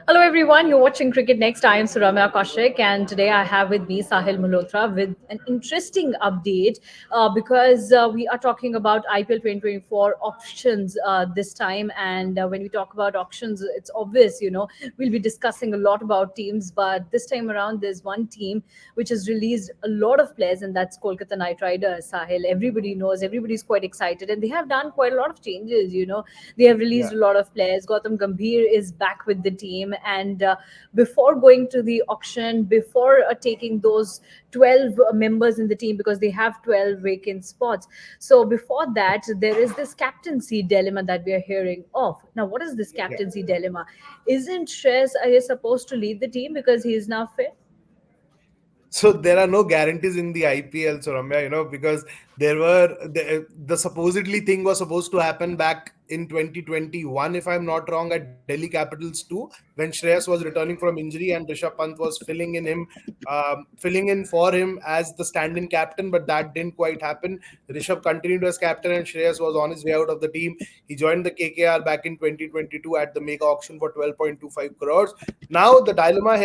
Hello everyone, you're watching Cricket Next. I am Suramya Kaushik, and today I have with me Sahil Malhotra with an interesting update because we are talking about IPL 2024 auctions this time. And when we talk about auctions, it's obvious, we'll be discussing a lot about teams, but this time around, there's one team which has released a lot of players, and that's Kolkata Knight Riders. Sahil, everybody knows, everybody's quite excited, and they have done quite a lot of changes. They have released Yeah, a lot of players. Gautam Gambhir is back with the team, and before going to the auction, before taking those 12 members in the team, because they have 12 vacant spots. So before that, there is this captaincy dilemma that we are hearing of. Now, what is this yeah. captaincy dilemma? Isn't Shreyas Iyer supposed to lead the team because he is now fit? So there are no guarantees in the IPL, so Ramya, because the supposedly thing was supposed to happen back in 2021, if I'm not wrong, at Delhi Capitals too, when Shreyas was returning from injury and Rishabh Pant was filling in for him as the stand-in captain, but that didn't quite happen. Rishabh continued as captain and Shreyas was on his way out of the team. He joined the KKR back in 2022 at the mega auction for 12.25 crores. Now the dilemma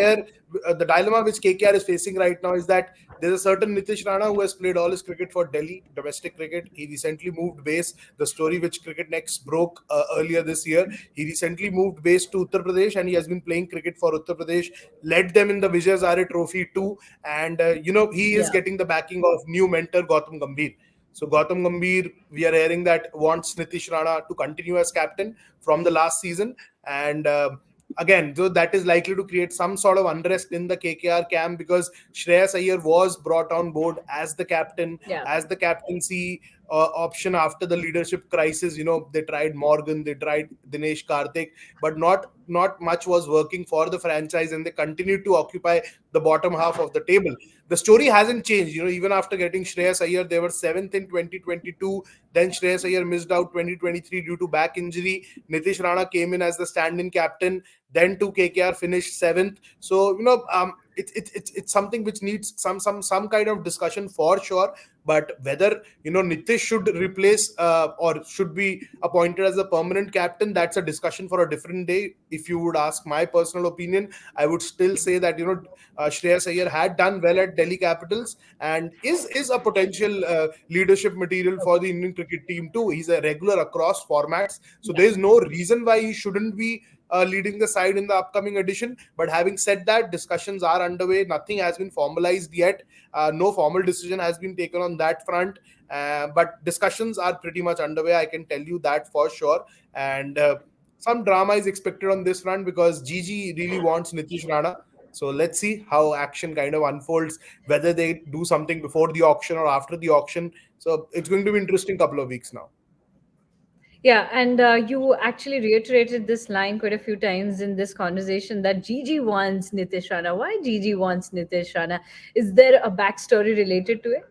which KKR is facing right now is that there's a certain Nitish Rana who has played all his cricket for Delhi domestic cricket. He recently moved base. The story which CricketNext broke earlier this year. He recently moved base to Uttar Pradesh and he has been playing cricket for Uttar Pradesh. Led them in the Vijay Hazare Trophy too, and he is Yeah. getting the backing of new mentor Gautam Gambhir. So Gautam Gambhir, we are hearing that wants Nitish Rana to continue as captain from the last season, and again, so that is likely to create some sort of unrest in the KKR camp because Shreyas Iyer was brought on board as the captain, Yeah. as the captaincy option after the leadership crisis. They tried Morgan, they tried Dinesh Karthik, but not much was working for the franchise, and they continued to occupy the bottom half of the table. The story hasn't changed. Even after getting Shreyas Iyer, they were seventh in 2022. Then Shreyas Iyer missed out 2023 due to back injury. Nitish Rana came in as the stand-in captain. Then two KKR finished seventh. So it's something which needs some kind of discussion for sure. But whether Nitish should replace or should be appointed as a permanent captain, that's a discussion for a different day. If you would ask my personal opinion, I would still say that Shreyas Iyer had done well at Delhi Capitals and is a potential leadership material for the Indian cricket team too. He's a regular across formats, so Yeah. there is no reason why he shouldn't be leading the side in the upcoming edition. But having said that, discussions are underway. Nothing has been formalized yet. No formal decision has been taken on that front. But discussions are pretty much underway. I can tell you that for sure. And some drama is expected on this front because GG really wants Nitish Rana. So let's see how action kind of unfolds, whether they do something before the auction or after the auction. So it's going to be interesting couple of weeks now. Yeah, and you actually reiterated this line quite a few times in this conversation that Gigi wants Nitish Rana. Why Gigi wants Nitish Rana? Is there a backstory related to it?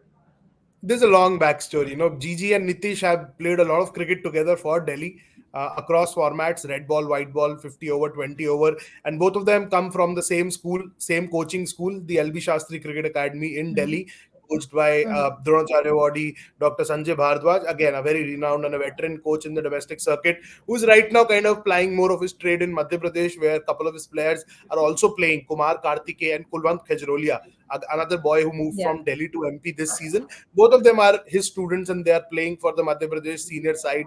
There's a long backstory. Gigi and Nitish have played a lot of cricket together for Delhi across formats: red ball, white ball, 50 over, 20 over, and both of them come from the same school, same coaching school, the LB Shastri Cricket Academy in Mhm. Delhi, coached by Mhm. Dronacharya Wadi, Dr. Sanjay Bhardwaj, again a very renowned and a veteran coach in the domestic circuit, who's right now kind of plying more of his trade in Madhya Pradesh, where a couple of his players are also playing: Kumar Kartike and Kulwant Khejrolia, another boy who moved Yeah. from Delhi to MP this season. Both of them are his students, and they are playing for the Madhya Pradesh senior side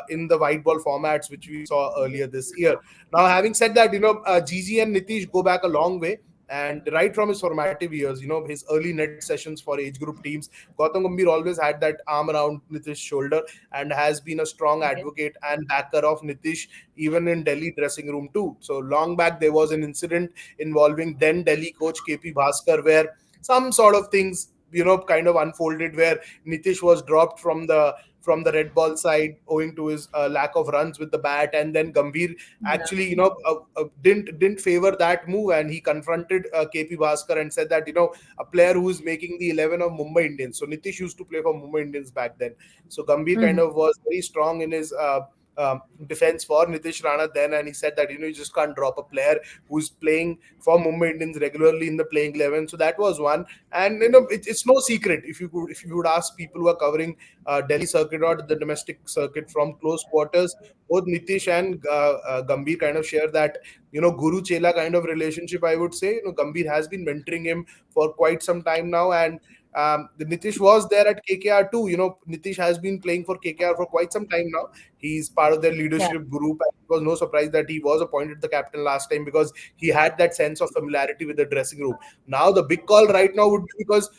in the white ball formats, which we saw earlier this year. Now, having said that, Gigi and Nitish go back a long way. And right from his formative years, his early net sessions for age group teams, Gautam Gambhir always had that arm around Nitish's shoulder and has been a strong Okay. advocate and backer of Nitish, even in Delhi dressing room too. So long back, there was an incident involving then Delhi coach KP Bhaskar, where some sort of things kind of unfolded where Nitish was dropped from the red ball side owing to his lack of runs with the bat, and then Gambhir Yeah. actually didn't favor that move, and he confronted KP Bhaskar and said that a player who is making the 11 of Mumbai Indians. So Nitish used to play for Mumbai Indians back then. So Gambhir kind Mhm. of was very strong in his defense for Nitish Rana then, and he said that you just can't drop a player who's playing for Mumbai Indians regularly in the playing 11. So that was one, and it's no secret if you would ask people who are covering Delhi circuit or the domestic circuit from close quarters, both Nitish and Gambhir kind of share that Guru Chela kind of relationship. I would say Gambhir has been mentoring him for quite some time now, and the Nitish was there at KKR too. Nitish has been playing for KKR for quite some time now. He's part of their Yeah. leadership group. And it was no surprise that he was appointed the captain last time because he had that sense of familiarity with the dressing room. Now the big call right now would be because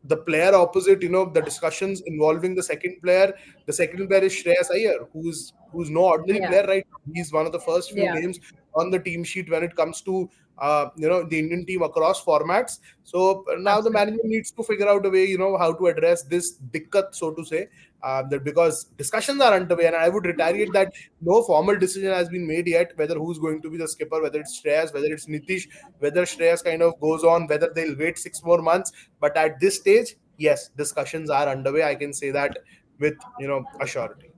the player opposite, the discussions involving the second player is Shreyas Iyer, who's no ordinary Yeah. player right now. He's one of the first few Yeah. names on the team sheet when it comes to the Indian team across formats. So now the Absolutely. management needs to figure out a way, how to address this dikkat, so to say, that because discussions are underway, and I would retaliate that no formal decision has been made yet whether who's going to be the skipper, whether it's Shreyas, whether it's Nitish, whether Shreyas kind of goes on, whether they'll wait 6 more months. But at this stage, yes, discussions are underway. I can say that with assurity.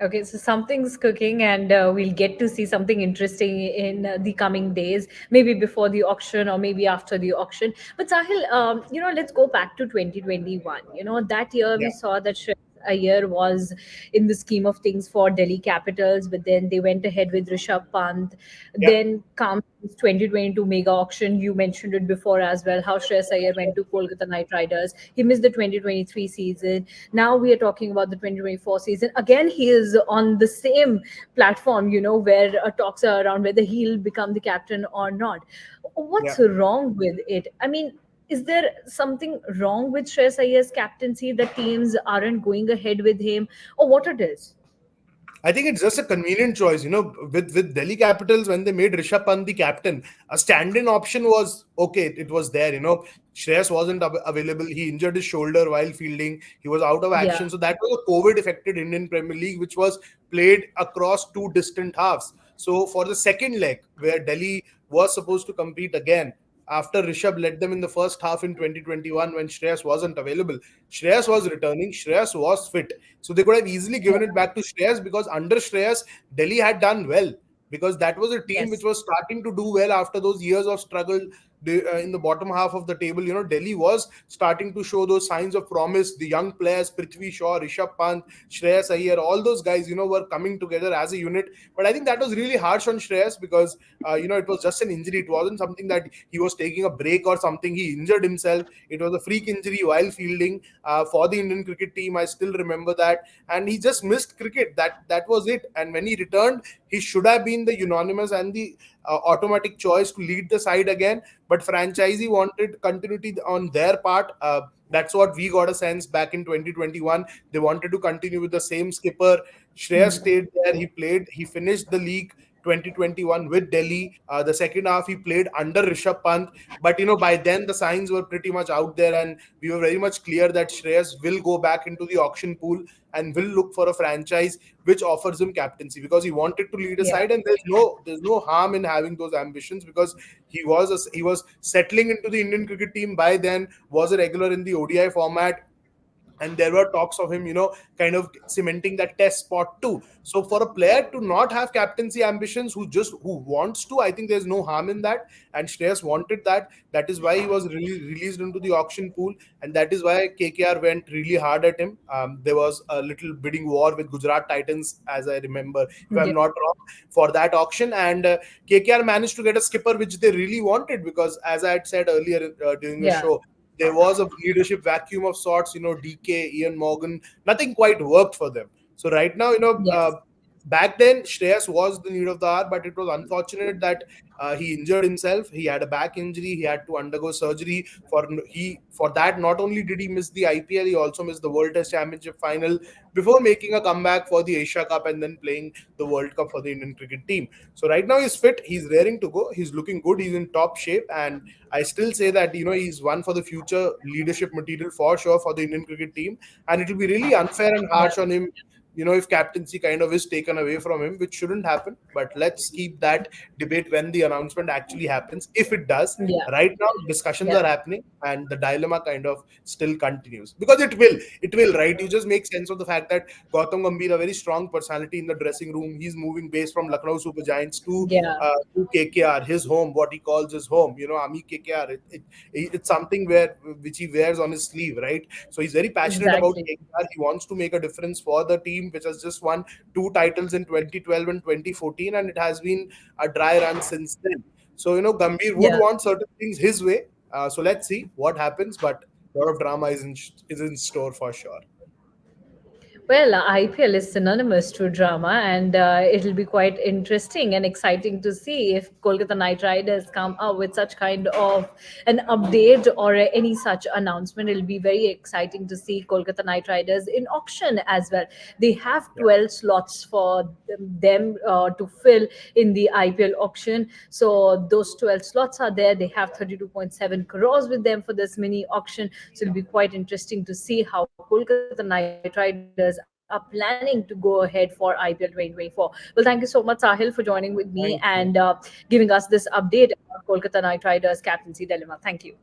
Okay, so something's cooking, and we'll get to see something interesting in the coming days, maybe before the auction or maybe after the auction. But Sahil, let's go back to 2021. That year Yeah, we saw that Shreyas Iyer was in the scheme of things for Delhi Capitals, but then they went ahead with Rishabh Pant. yeah, Then comes 2022 mega auction. You mentioned it before as well, how Shreyas Iyer went to Kolkata Knight Riders. He missed the 2023 season. Now we are talking about the 2024 season. Again, he is on the same platform, where talks are around whether he'll become the captain or not. yeah. What's wrong with it? I mean, is there something wrong with Shreyas Iyer's captaincy that teams aren't going ahead with him, or what it is? I think it's just a convenient choice, with Delhi Capitals when they made Rishabh Pant the captain, a stand-in option was okay. It was there, Shreyas wasn't available. He injured his shoulder while fielding. He was out of Yeah, action. So that was a COVID-affected Indian Premier League, which was played across two distant halves. So for the second leg, where Delhi was supposed to compete again, after Rishabh led them in the first half in 2021 when Shreyas wasn't available, Shreyas was returning. Shreyas was fit. So they could have easily given it back to Shreyas because under Shreyas, Delhi had done well because that was a team which yes, was starting to do well after those years of struggle in the bottom half of the table. Delhi was starting to show those signs of promise. The young players, Prithvi Shaw, Rishabh Pant, Shreyas Iyer, all those guys, were coming together as a unit. But I think that was really harsh on Shreyas because, it was just an injury. It wasn't something that he was taking a break or something. He injured himself. It was a freak injury while fielding for the Indian cricket team. I still remember that, and he just missed cricket. That was it. And when he returned, he should have been the unanimous and the automatic choice to lead the side again. But franchisee wanted continuity on their part. That's what we got a sense back in 2021. They wanted to continue with the same skipper. Shreyas stayed there. He played. He finished the league 2021 with Delhi. The second half he played under Rishabh Pant, but by then the signs were pretty much out there, and we were very much clear that Shreyas will go back into the auction pool and will look for a franchise which offers him captaincy because he wanted to lead a yeah. side, and there's no harm in having those ambitions because he was settling into the Indian cricket team by then, was a regular in the ODI format, and there were talks of him, kind of cementing that test spot too. So for a player to not have captaincy ambitions, who wants to, I think there's no harm in that. And Shreyas wanted that. That is why he was released into the auction pool, and that is why KKR went really hard at him. There was a little bidding war with Gujarat Titans, as I remember, if I'm Yeah. not wrong, for that auction, and KKR managed to get a skipper which they really wanted because, as I had said earlier during the Yeah. show, there was a leadership vacuum of sorts. DK, Ian Morgan, nothing quite worked for them. So right now, Yes. back then Shreyas was the need of the hour, but it was unfortunate that he injured himself. He had a back injury. He had to undergo surgery for that. Not only did he miss the IPL, he also missed the World Test Championship final before making a comeback for the Asia Cup and then playing the World Cup for the Indian cricket team. So right now he's fit. He's raring to go. He's looking good. He's in top shape, and I still say that he's one for the future leadership material for sure for the Indian cricket team, and it will be really unfair and Yeah. harsh on him if captaincy kind of is taken away from him, which shouldn't happen. But let's keep that debate when the announcement actually happens, if it does. Yeah, Right now, discussions are yeah, happening, and the dilemma kind of still continues, because it will, right? You just make sense of the fact that Gautam Gambhir, a very strong personality in the dressing room, he's moving base from Lucknow Super Giants yeah, to KKR, his home, what he calls his home. Ami KKR. It's something which he wears on his sleeve, right? So he's very passionate about exactly. KKR. He wants to make a difference for the team, which has just won two titles in 2012 and 2014, and it has been a dry run since then. So Gambhir would Yeah. want certain things his way. So let's see what happens, but a lot of drama is in store for sure. Well, IPL is synonymous to drama, and it'll be quite interesting and exciting to see if Kolkata Knight Riders come up with such kind of an update or any such announcement. It'll be very exciting to see Kolkata Knight Riders in auction as well. They have Yeah. 12 slots for them to fill in the IPL auction. So those 12 slots are there. They have 32.7 crores with them for this mini auction. So it'll be quite interesting to see how Kolkata Knight Riders are planning to go ahead for IPL 2024. Well, thank you so much, Sahil, for joining with me and Thank you. giving us this update about Kolkata Knight Riders captaincy dilemma. Thank you.